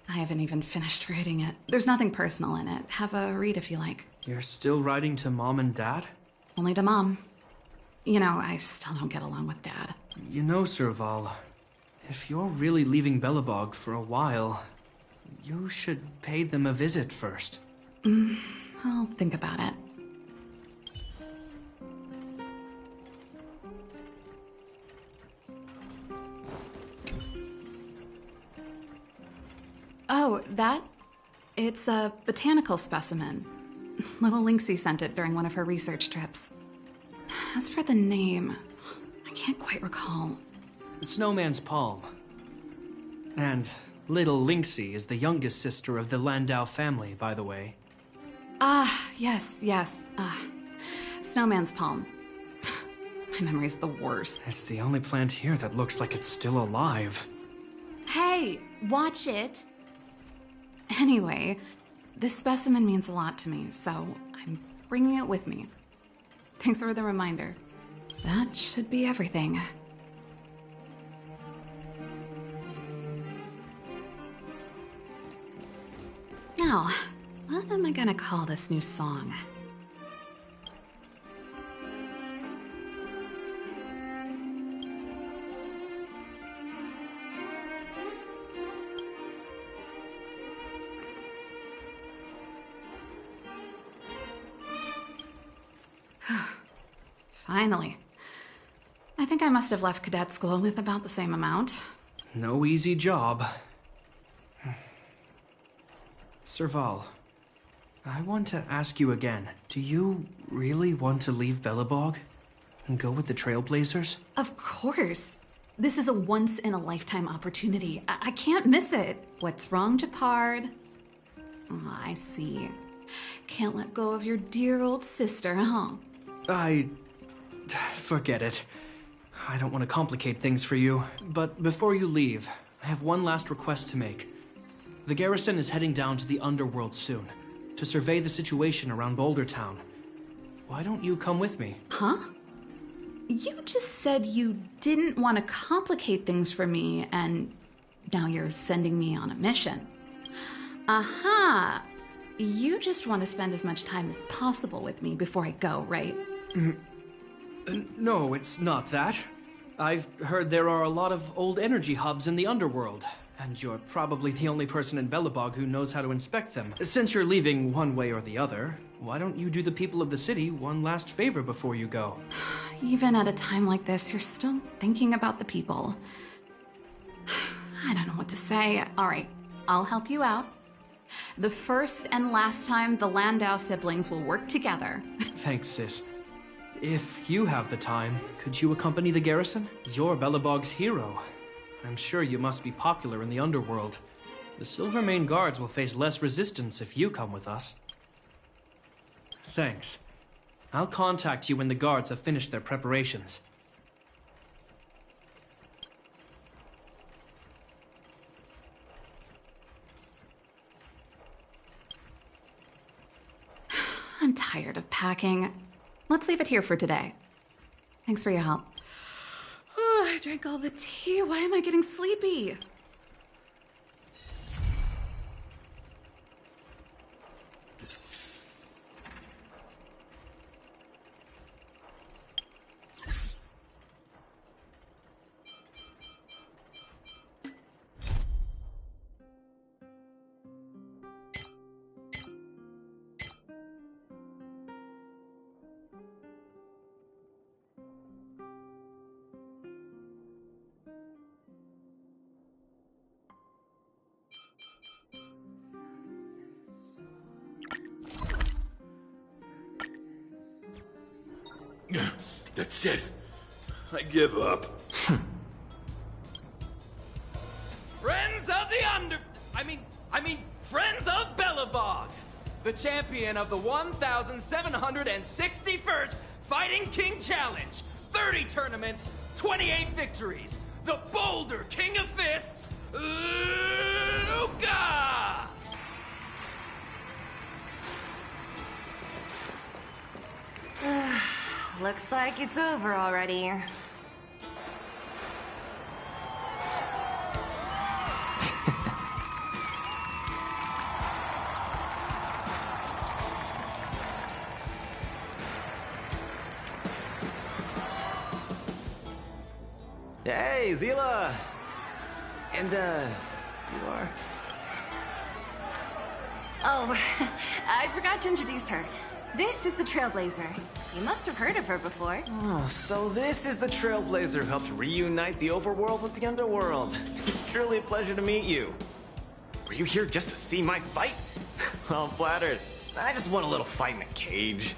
I haven't even finished writing it. There's nothing personal in it. Have a read if you like. You're still writing to Mom and Dad? Only to Mom. You know, I still don't get along with Dad. You know, Serval, if you're really leaving Belobog for a while, you should pay them a visit first. I'll think about it. Oh, that? It's a botanical specimen. Little Lynxie sent it during one of her research trips. As for the name, I can't quite recall. Snowman's Palm. And Little Lynxie is the youngest sister of the Landau family, by the way. Ah, yes. Snowman's Palm. My memory's the worst. It's the only plant here that looks like it's still alive. Hey, watch it! Anyway, this specimen means a lot to me, so I'm bringing it with me. Thanks for the reminder. That should be everything. Now, what am I gonna call this new song? Finally. I think I must have left cadet school with about the same amount. No easy job. Serval, I want to ask you again. Do you really want to leave Belobog and go with the Trailblazers? Of course. This is a once-in-a-lifetime opportunity. I can't miss it. What's wrong, Japard? Oh, I see. Can't let go of your dear old sister, huh? Forget it. I don't want to complicate things for you. But before you leave, I have one last request to make. The garrison is heading down to the underworld soon. to survey the situation around Boulder Town. Why don't you come with me? Huh? You just said you didn't want to complicate things for me, and now you're sending me on a mission. Aha! You just want to spend as much time as possible with me before I go, right? No, it's not that. I've heard there are a lot of old energy hubs in the underworld, and you're probably the only person in Belobog who knows how to inspect them. Since you're leaving one way or the other, why don't you do the people of the city one last favor before you go? Even at a time like this, you're still thinking about the people. I don't know what to say. All right, I'll help you out. The first and last time the Landau siblings will work together. Thanks, sis. If you have the time, could you accompany the garrison? You're Belobog's hero. I'm sure you must be popular in the underworld. The Silvermane guards will face less resistance if you come with us. Thanks. I'll contact you when the guards have finished their preparations. I'm tired of packing. Let's leave it here for today. Thanks for your help. Oh, I drank all the tea. Why am I getting sleepy? That's it. I give up. Friends of the Friends of Belobog! The champion of the 1,761st Fighting King Challenge! 30 tournaments, 28 victories! The Boulder King of Fists, Luca! Looks like it's over already. Hey, Zila! And, you are? Oh, I forgot to introduce her. This is the Trailblazer. You must have heard of her before. Oh, so this is the Trailblazer who helped reunite the overworld with the underworld. It's truly a pleasure to meet you. Were you here just to see my fight? Well, I'm flattered. I just want a little fight in a cage.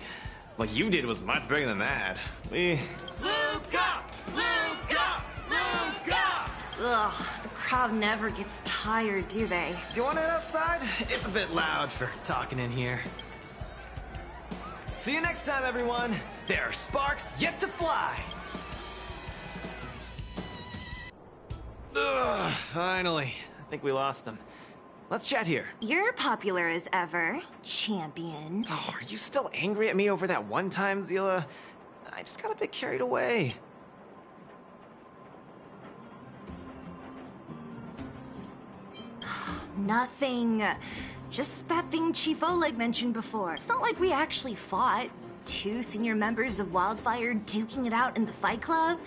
What you did was much bigger than that. Luca! Luca! Luca! Ugh, the crowd never gets tired, do they? Do you want to head outside? It's a bit loud for talking in here. See you next time, everyone. There are sparks yet to fly. Ugh, finally. I think we lost them. Let's chat here. You're popular as ever, champion. Oh, are you still angry at me over that one time, Zila? I just got a bit carried away. Nothing. Just that thing Chief Oleg mentioned before. It's not like we actually fought. 2 senior members of Wildfire duking it out in the Fight Club?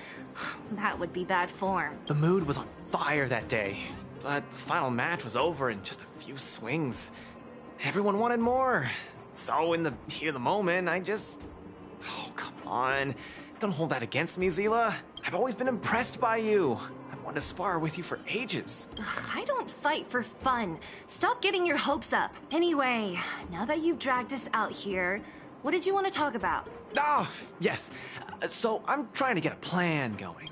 That would be bad form. The mood was on fire that day, but the final match was over in just a few swings. Everyone wanted more. So in the heat of the moment, I just... Oh, come on. Don't hold that against me, Zila. I've always been impressed by you. I've wanted to spar with you for ages. I don't fight for fun. Stop getting your hopes up. Anyway, now that you've dragged us out here, what did you want to talk about? Oh, yes. So I'm trying to get a plan going.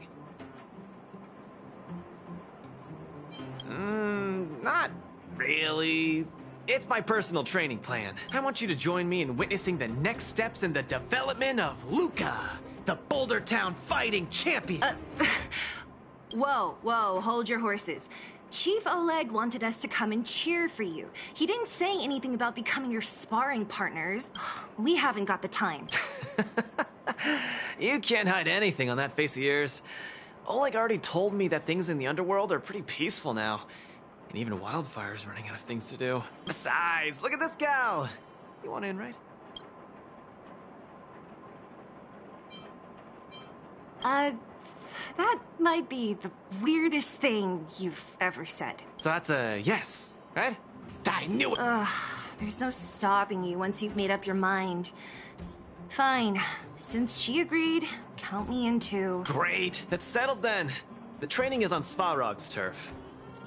Not really. It's my personal training plan. I want you to join me in witnessing the next steps in the development of Luca, the Boulder Town fighting champion. Whoa, hold your horses. Chief Oleg wanted us to come and cheer for you. He didn't say anything about becoming your sparring partners. We haven't got the time. You can't hide anything on that face of yours. Oleg already told me that things in the underworld are pretty peaceful now. And even Wildfire's running out of things to do. Besides, look at this gal! You want in, right? That might be the weirdest thing you've ever said. So that's a yes, right? I knew it! There's no stopping you once you've made up your mind. Fine. Since she agreed, count me in too. Great! That's settled then. The training is on Svarog's turf.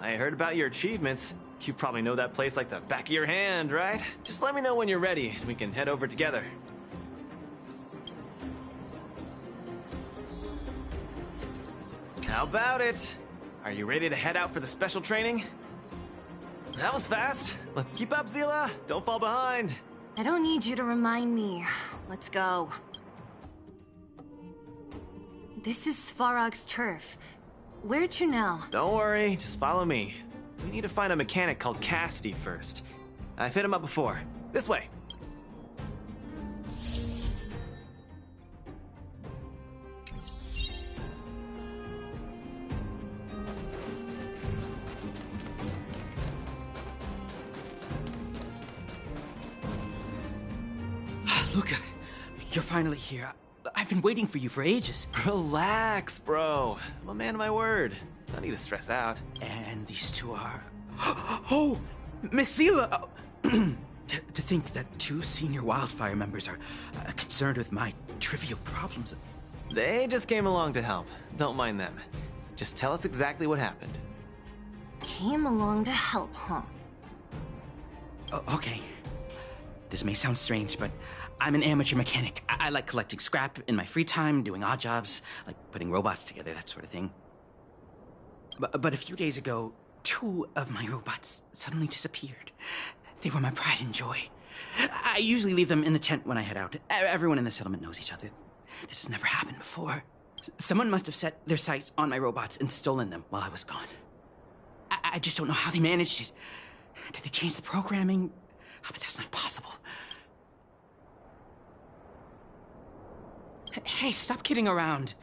I heard about your achievements. You probably know that place like the back of your hand, right? Just let me know when you're ready, and we can head over together. How about it? Are you ready to head out for the special training? That was fast. Let's keep up, Zila. Don't fall behind. I don't need you to remind me. Let's go. This is Svarog's turf. Where to now? Don't worry, just follow me. We need to find a mechanic called Cassidy first. I've hit him up before. This way. Luca, you're finally here. I've been waiting for you for ages. Relax, bro. I'm a man of my word. No need to stress out. And these two are... Oh! Miss Zila! To think that two senior Wildfire members are concerned with my trivial problems. They just came along to help. Don't mind them. Just tell us exactly what happened. Came along to help, huh? Okay. This may sound strange, but I'm an amateur mechanic. I like collecting scrap in my free time, doing odd jobs, like putting robots together, that sort of thing. But a few days ago, two of my robots suddenly disappeared. They were my pride and joy. I usually leave them in the tent when I head out. Everyone in the settlement knows each other. This has never happened before. Someone must have set their sights on my robots and stolen them while I was gone. I just don't know how they managed it. Did they change the programming? Oh, but that's not possible. Hey, stop kidding around.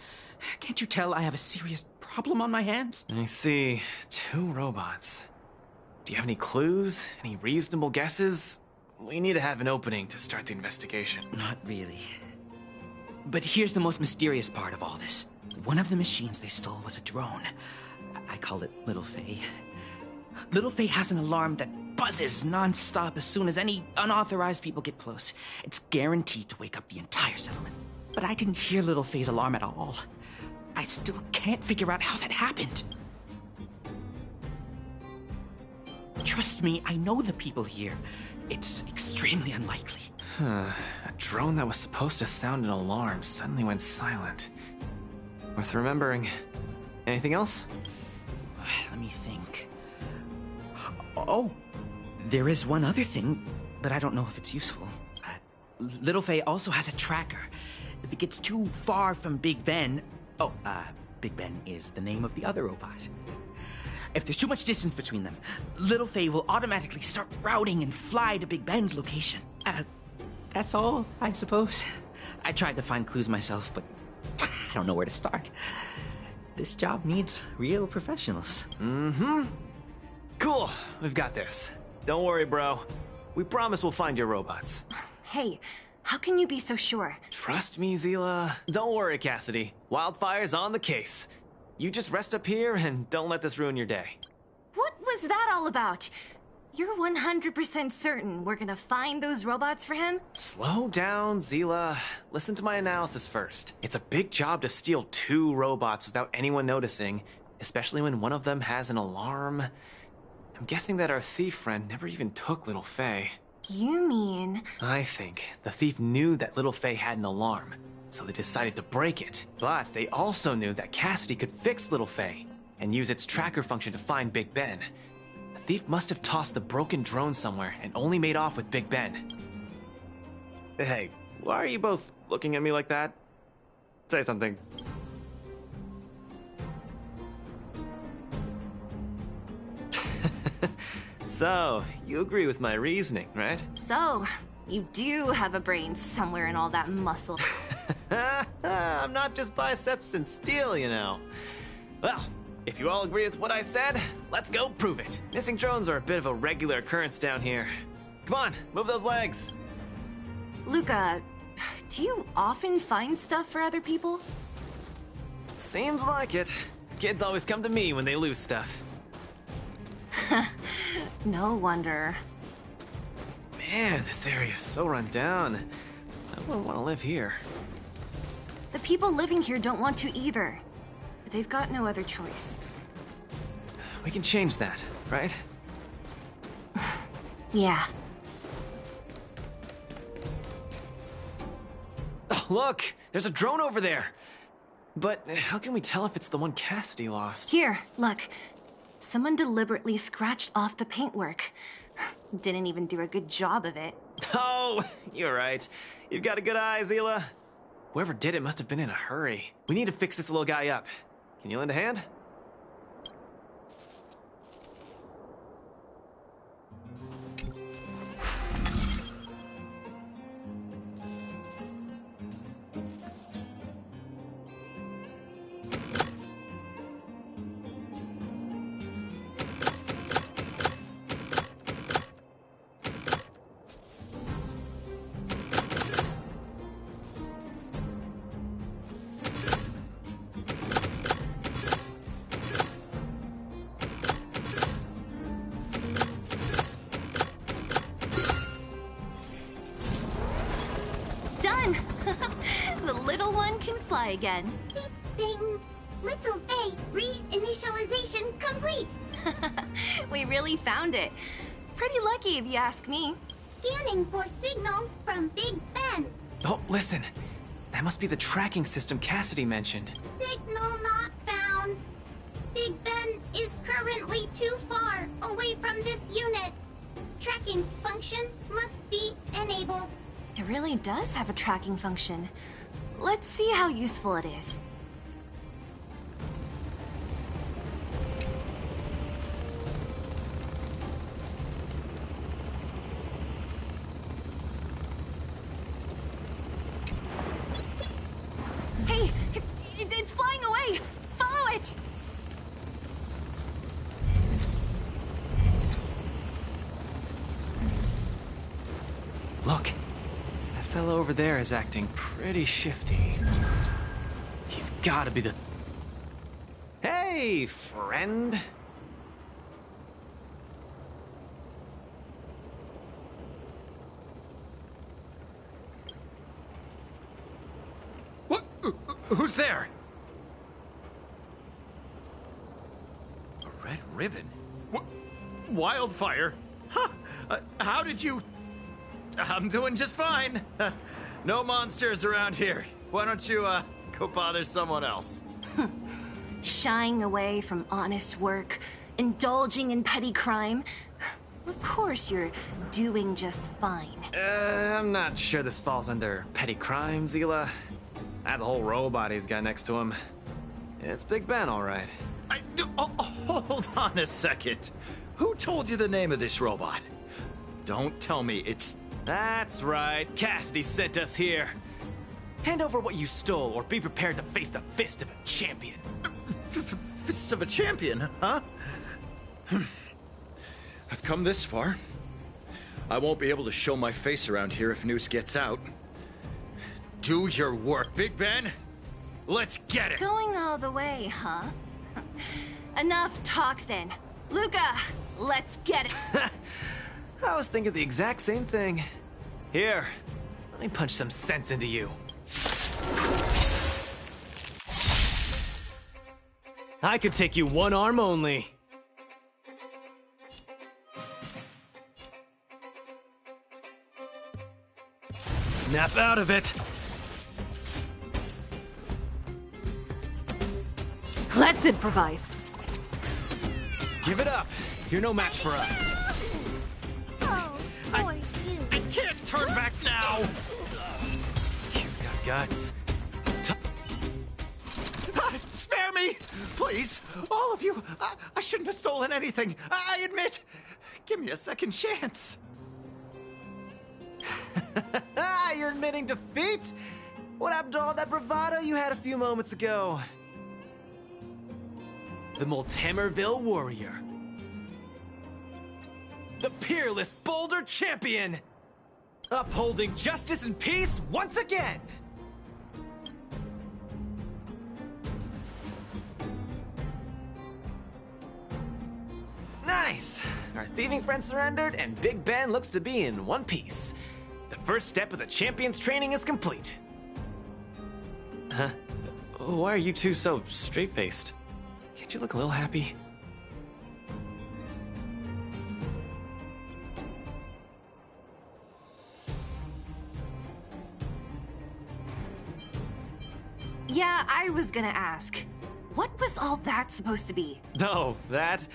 Can't you tell I have a serious problem on my hands? I see. Two robots. Do you have any clues? Any reasonable guesses? We need to have an opening to start the investigation. Not really. But here's the most mysterious part of all this. One of the machines they stole was a drone. I call it Little Faye. Little Faye has an alarm that buzzes non-stop as soon as any unauthorized people get close. It's guaranteed to wake up the entire settlement. But I didn't hear Little Faye's alarm at all. I still can't figure out how that happened. Trust me, I know the people here. It's extremely unlikely. A drone that was supposed to sound an alarm suddenly went silent. Worth remembering. Anything else? Let me think. Oh, there is one other thing, but I don't know if it's useful. Little Faye also has a tracker. If it gets too far from Big Ben... Big Ben is the name of the other robot. If there's too much distance between them, Little Faye will automatically start routing and fly to Big Ben's location. That's all, I suppose. I tried to find clues myself, but I don't know where to start. This job needs real professionals. Mm-hmm. Cool, we've got this. Don't worry, bro. We promise we'll find your robots. Hey, how can you be so sure? Trust me, Zila. Don't worry, Cassidy. Wildfire's on the case. You just rest up here and don't let this ruin your day. What was that all about? You're 100% certain we're gonna find those robots for him? Slow down, Zila. Listen to my analysis first. It's a big job to steal two robots without anyone noticing, especially when one of them has an alarm. I'm guessing that our thief friend never even took Little Faye. You mean... I think the thief knew that Little Faye had an alarm, so they decided to break it. But they also knew that Cassidy could fix Little Faye and use its tracker function to find Big Ben. The thief must have tossed the broken drone somewhere and only made off with Big Ben. Hey, why are you both looking at me like that? Say something. So, you agree with my reasoning, right? So, you do have a brain somewhere in all that muscle. I'm not just biceps and steel, you know. Well, if you all agree with what I said, let's go prove it. Missing drones are a bit of a regular occurrence down here. Come on, move those legs. Luca, do you often find stuff for other people? Seems like it. Kids always come to me when they lose stuff. No wonder. Man, this area is so run down. I wouldn't want to live here. The people living here don't want to either. They've got no other choice. We can change that, right? Yeah. Oh, look! There's a drone over there! But how can we tell if it's the one Cassidy lost? Here, look. Someone deliberately scratched off the paintwork. Didn't even do a good job of it. Oh, you're right. You've got a good eye, Zila. Whoever did it must have been in a hurry. We need to fix this little guy up. Can you lend a hand? Done! The little one can fly again. Beep, bing. Little Faye, reinitialization complete. We really found it. Pretty lucky if you ask me. Scanning for signal from Big Ben. Oh, listen. That must be the tracking system Cassidy mentioned. Signal not found. Big Ben is currently too far away from this unit. Tracking function must be enabled. It really does have a tracking function. Let's see how useful it is. Hey! It's flying away! Follow it! Look. That fellow over there is acting pretty shifty. He's gotta be the... Hey, friend! What? Who's there? A red ribbon? What? Wildfire? Huh? How did you... I'm doing just fine. No monsters around here. Why don't you, go bother someone else? Shying away from honest work, indulging in petty crime. Of course you're doing just fine. I'm not sure this falls under petty crime, Zila. That whole robot he's got next to him. It's Big Ben, all right. Hold on a second. Who told you the name of this robot? Don't tell me it's... That's right. Cassidy sent us here. Hand over what you stole, or be prepared to face the fist of a champion. Fists of a champion, huh? I've come this far. I won't be able to show my face around here if news gets out. Do your work, Big Ben. Let's get it. Going all the way, huh? Enough talk then. Luca, let's get it. I was thinking the exact same thing. Here, let me punch some sense into you. I could take you one arm only. Snap out of it. Let's improvise. Give it up. You're no match for us. Oh, boy, you. I can't turn back now. You got guts. Spare me! Please! All of you! I shouldn't have stolen anything. I admit. Give me a second chance. You're admitting defeat? What happened to all that bravado you had a few moments ago? The Multimerville Warrior. The peerless Boulder Champion! Upholding justice and peace once again! Nice! Our thieving friend surrendered, and Big Ben looks to be in one piece. The first step of the champion's training is complete. Huh? Why are you two so straight-faced? Can't you look a little happy? Yeah, I was gonna ask. What was all that supposed to be? No, that...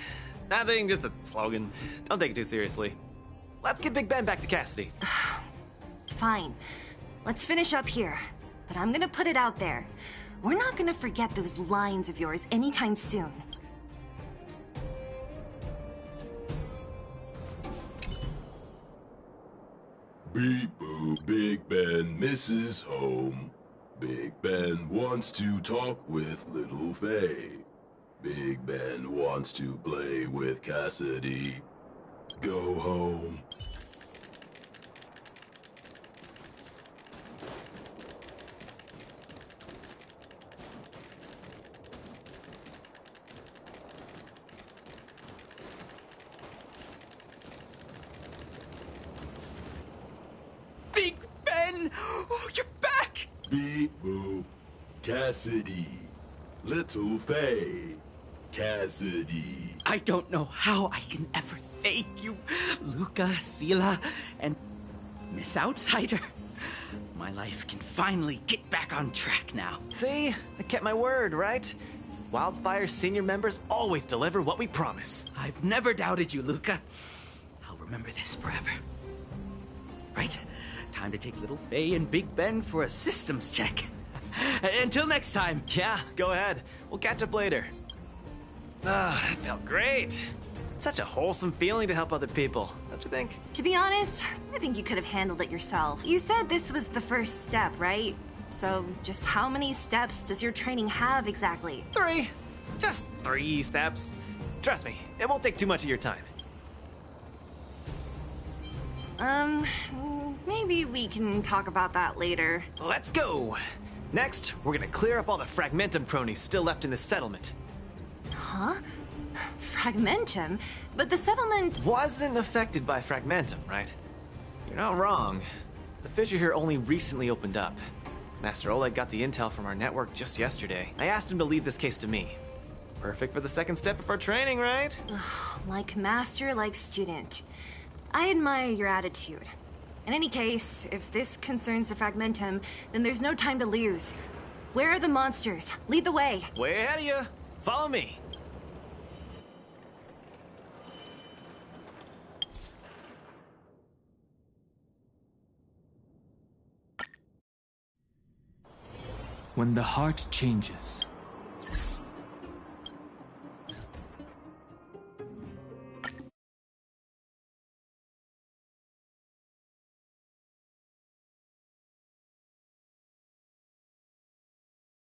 Nothing, just a slogan. Don't take it too seriously. Let's get Big Ben back to Cassidy. Fine. Let's finish up here. But I'm gonna put it out there. We're not gonna forget those lines of yours anytime soon. Beep boop, Big Ben misses home. Big Ben wants to talk with Little Faye. Big Ben wants to play with Cassidy. Go home. Big Ben! Oh, you're back! Beep boop, Cassidy. Little Faye. Cassidy. I don't know how I can ever thank you, Luca, Sila, and Miss Outsider. My life can finally get back on track now. See? I kept my word, right? Wildfire's senior members always deliver what we promise. I've never doubted you, Luca. I'll remember this forever. Right? Time to take little Faye and Big Ben for a systems check. Until next time. Yeah, go ahead. We'll catch up later. Ah, that felt great. Such a wholesome feeling to help other people, don't you think? To be honest, I think you could have handled it yourself. You said this was the first step, right? So, just how many steps does your training have exactly? 3. Just 3 steps. Trust me, it won't take too much of your time. Maybe we can talk about that later. Let's go! Next, we're gonna clear up all the Fragmentum cronies still left in this settlement. Huh? Fragmentum? But the settlement... Wasn't affected by Fragmentum, right? You're not wrong. The fissure here only recently opened up. Master Oleg got the intel from our network just yesterday. I asked him to leave this case to me. Perfect for the second step of our training, right? Like master, like student. I admire your attitude. In any case, if this concerns the Fragmentum, then there's no time to lose. Where are the monsters? Lead the way. Way ahead of you. Follow me. When the heart changes,